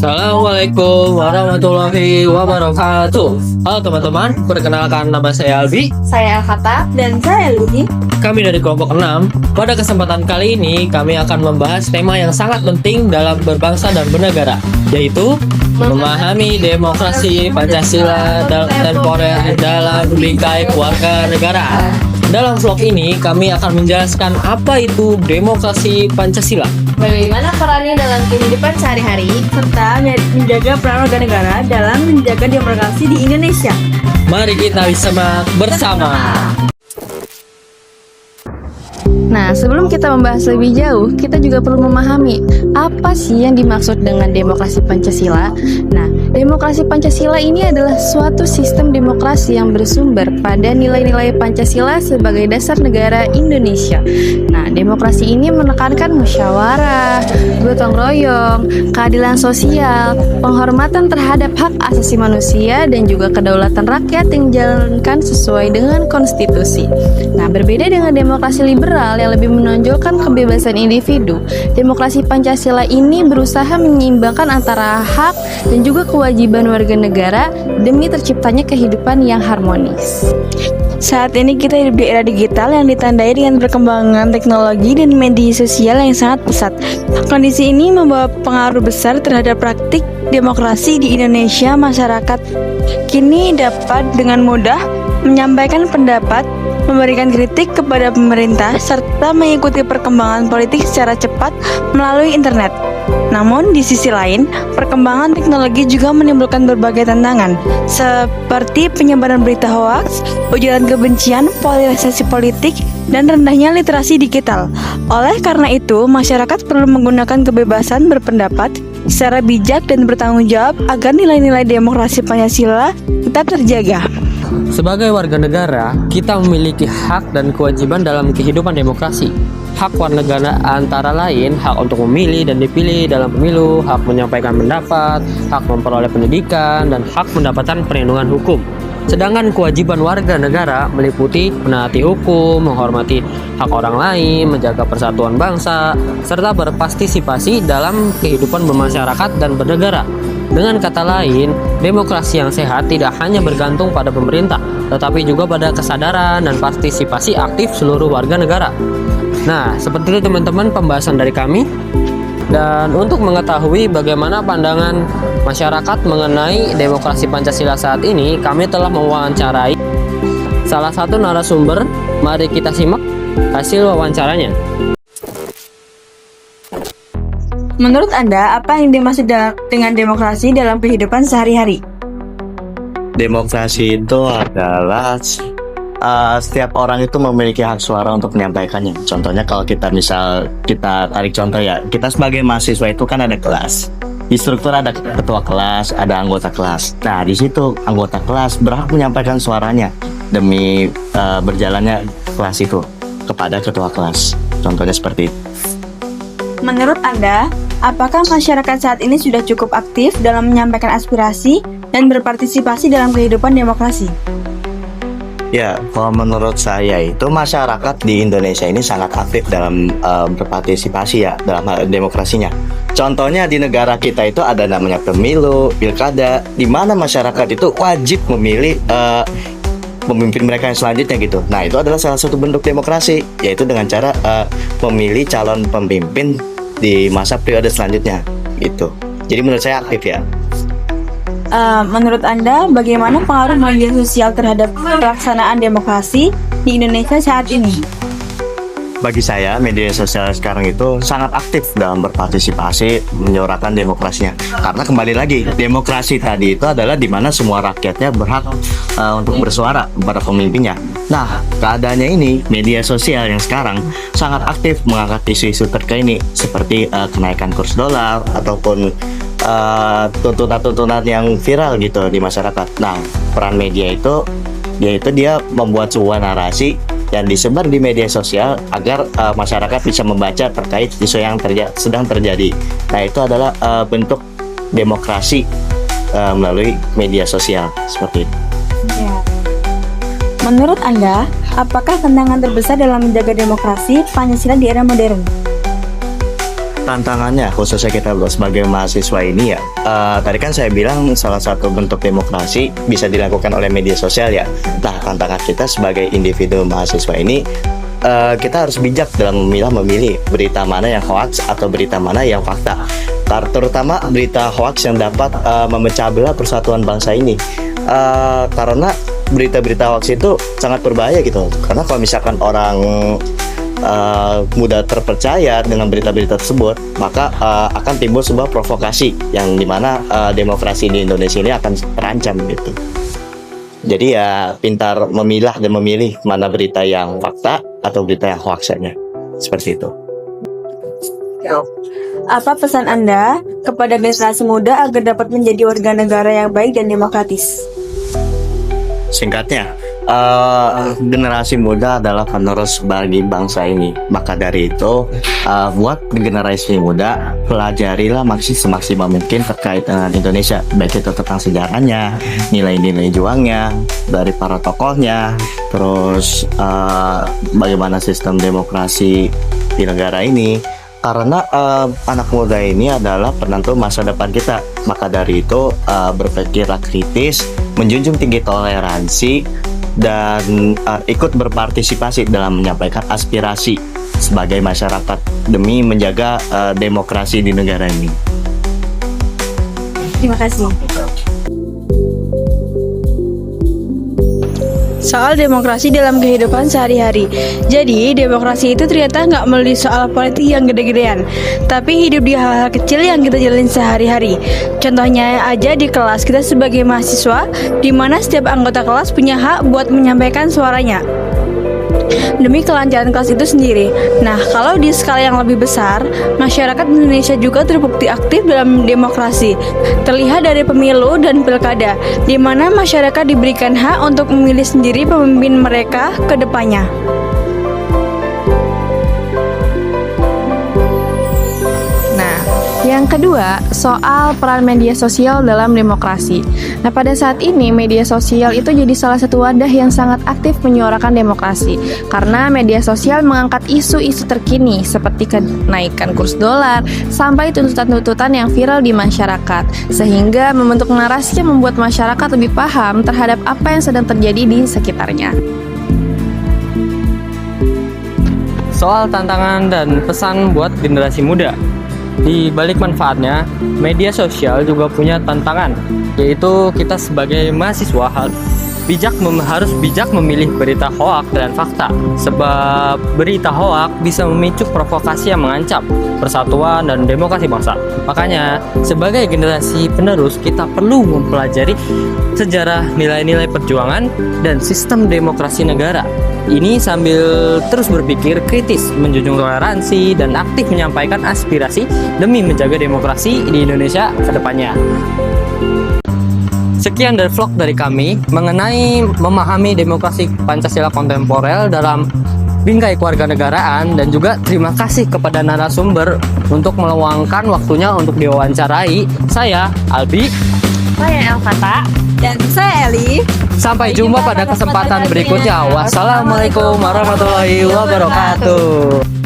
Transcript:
Assalamualaikum warahmatullahi wabarakatuh. Halo teman-teman, perkenalkan nama saya Albi. Saya Alkata dan saya Ludi. Kami dari kelompok 6. Pada kesempatan kali ini kami akan membahas tema yang sangat penting dalam berbangsa dan bernegara, yaitu memahami demokrasi Pancasila dan temporer dalam bingkai keluarga negara. Dalam vlog ini kami akan menjelaskan apa itu demokrasi Pancasila, Bagaimana perannya dalam kehidupan sehari-hari, serta menjaga peran warga negara dalam menjaga demokrasi di Indonesia. Mari kita simak bersama. Nah, sebelum kita membahas lebih jauh, kita juga perlu memahami apa sih yang dimaksud dengan demokrasi Pancasila. Nah, demokrasi Pancasila ini adalah suatu sistem demokrasi yang bersumber pada nilai-nilai Pancasila sebagai dasar negara Indonesia. Nah, demokrasi ini menekankan musyawarah, gotong royong, keadilan sosial, penghormatan terhadap hak asasi manusia, dan juga kedaulatan rakyat yang dijalankan sesuai dengan konstitusi. Nah, berbeda dengan demokrasi liberal yang lebih menonjolkan kebebasan individu, demokrasi Pancasila ini berusaha menyeimbangkan antara hak dan juga kewajiban warga negara demi terciptanya kehidupan yang harmonis. Saat ini kita hidup di era digital yang ditandai dengan perkembangan teknologi dan media sosial yang sangat pesat. Kondisi ini membawa pengaruh besar terhadap praktik demokrasi di Indonesia. Masyarakat kini dapat dengan mudah menyampaikan pendapat, memberikan kritik kepada pemerintah, serta mengikuti perkembangan politik secara cepat melalui internet. Namun, di sisi lain, perkembangan teknologi juga menimbulkan berbagai tantangan, seperti penyebaran berita hoaks, ujaran kebencian, polarisasi politik, dan rendahnya literasi digital. Oleh karena itu, masyarakat perlu menggunakan kebebasan berpendapat secara bijak dan bertanggung jawab agar nilai-nilai demokrasi Pancasila tetap terjaga. Sebagai warga negara, kita memiliki hak dan kewajiban dalam kehidupan demokrasi. Hak warga negara antara lain hak untuk memilih dan dipilih dalam pemilu, hak menyampaikan pendapat, hak memperoleh pendidikan, dan hak mendapatkan perlindungan hukum. Sedangkan kewajiban warga negara meliputi menaati hukum, menghormati hak orang lain, menjaga persatuan bangsa, serta berpartisipasi dalam kehidupan bermasyarakat dan bernegara. Dengan kata lain, demokrasi yang sehat tidak hanya bergantung pada pemerintah, tetapi juga pada kesadaran dan partisipasi aktif seluruh warga negara. Nah, seperti itu teman-teman pembahasan dari kami. Dan untuk mengetahui bagaimana pandangan masyarakat mengenai demokrasi Pancasila saat ini, kami telah mewawancarai salah satu narasumber. Mari kita simak hasil wawancaranya. Menurut Anda, apa yang dimaksud dengan demokrasi dalam kehidupan sehari-hari? Demokrasi itu adalah setiap orang itu memiliki hak suara untuk menyampaikannya. Contohnya kalau kita tarik contoh ya, kita sebagai mahasiswa itu kan ada kelas. Di struktur ada ketua kelas, ada anggota kelas. Nah, di situ anggota kelas berhak menyampaikan suaranya demi berjalannya kelas itu kepada ketua kelas. Contohnya seperti itu. Menurut Anda, apakah masyarakat saat ini sudah cukup aktif dalam menyampaikan aspirasi dan berpartisipasi dalam kehidupan demokrasi? Ya, kalau menurut saya itu masyarakat di Indonesia ini sangat aktif dalam berpartisipasi ya dalam hal demokrasinya. Contohnya di negara kita itu ada namanya pemilu, pilkada, di mana masyarakat itu wajib memilih pemimpin mereka yang selanjutnya gitu. Nah, itu adalah salah satu bentuk demokrasi, yaitu dengan cara memilih calon pemimpin di masa periode selanjutnya gitu. Jadi menurut saya aktif ya. Menurut Anda, bagaimana pengaruh media sosial terhadap pelaksanaan demokrasi di Indonesia saat ini? Bagi saya, media sosial sekarang itu sangat aktif dalam berpartisipasi menyuarakan demokrasinya. Karena kembali lagi, demokrasi tadi itu adalah di mana semua rakyatnya berhak untuk bersuara pada pemimpinnya. Nah, keadaannya ini, media sosial yang sekarang sangat aktif mengangkat isu-isu terkini seperti kenaikan kurs dolar ataupun tuntunan-tuntunan yang viral gitu di masyarakat. Nah, peran media itu yaitu dia membuat sebuah narasi yang disebar di media sosial agar masyarakat bisa membaca terkait isu yang sedang terjadi. Nah, itu adalah bentuk demokrasi melalui media sosial seperti itu. Ya. Menurut Anda, apakah tantangan terbesar dalam menjaga demokrasi Pancasila di era modern? tantangannya khususnya kita sebagai mahasiswa ini ya, tadi kan saya bilang salah satu bentuk demokrasi bisa dilakukan oleh media sosial ya. Nah, tantangan kita sebagai individu mahasiswa ini, kita harus bijak dalam memilih berita mana yang hoax atau berita mana yang fakta. Terutama berita hoax yang dapat memecah belah persatuan bangsa ini. Karena berita-berita hoax itu sangat berbahaya gitu. Karena kalau misalkan orang mudah terpercaya dengan berita-berita tersebut, maka akan timbul sebuah provokasi yang dimana demokrasi di Indonesia ini akan terancam gitu. Jadi ya pintar memilah dan memilih mana berita yang fakta atau berita yang hoaxnya. Seperti itu. Apa pesan Anda kepada generasi muda agar dapat menjadi warga negara yang baik dan demokratis? Singkatnya, generasi muda adalah penerus bagi bangsa ini. Maka dari itu, buat generasi muda, pelajarilah semaksimal mungkin terkait dengan Indonesia, baik itu tentang sejarahnya, nilai-nilai juangnya, dari para tokohnya, terus bagaimana sistem demokrasi di negara ini. Karena anak muda ini adalah penentu masa depan kita. Maka dari itu, berpikirlah kritis, menjunjung tinggi toleransi, dan ikut berpartisipasi dalam menyampaikan aspirasi sebagai masyarakat demi menjaga demokrasi di negara ini. Terima kasih. Soal demokrasi dalam kehidupan sehari-hari. Jadi, demokrasi itu ternyata nggak melulu soal politik yang gede-gedean, tapi hidup di hal-hal kecil yang kita jalani sehari-hari. Contohnya aja di kelas kita sebagai mahasiswa, di mana setiap anggota kelas punya hak buat menyampaikan suaranya demi kelancaran kelas itu sendiri. Nah, kalau di skala yang lebih besar, masyarakat Indonesia juga terbukti aktif dalam demokrasi. Terlihat dari pemilu dan pilkada, di mana masyarakat diberikan hak untuk memilih sendiri pemimpin mereka ke depannya. Yang kedua, soal peran media sosial dalam demokrasi. Nah, pada saat ini media sosial itu jadi salah satu wadah yang sangat aktif menyuarakan demokrasi. Karena media sosial mengangkat isu-isu terkini seperti kenaikan kurs dolar sampai tuntutan-tuntutan yang viral di masyarakat. Sehingga membentuk narasi yang membuat masyarakat lebih paham terhadap apa yang sedang terjadi di sekitarnya. Soal tantangan dan pesan buat generasi muda. Di balik manfaatnya, media sosial juga punya tantangan, yaitu kita sebagai mahasiswa harus bijak memilih berita hoak dan fakta, sebab berita hoak bisa memicu provokasi yang mengancam persatuan dan demokrasi bangsa. Makanya, sebagai generasi penerus, kita perlu mempelajari sejarah, nilai-nilai perjuangan, dan sistem demokrasi negara. Ini sambil terus berpikir kritis, menjunjung toleransi, dan aktif menyampaikan aspirasi demi menjaga demokrasi di Indonesia ke depannya. Sekian dari vlog dari kami mengenai memahami demokrasi Pancasila kontemporer dalam bingkai kewarganegaraan, dan juga terima kasih kepada narasumber untuk meluangkan waktunya untuk diwawancarai. Saya Albi, Saya Elkata. Dan saya Eli. sampai jumpa pada kesempatan berikutnya. Wassalamualaikum warahmatullahi wabarakatuh.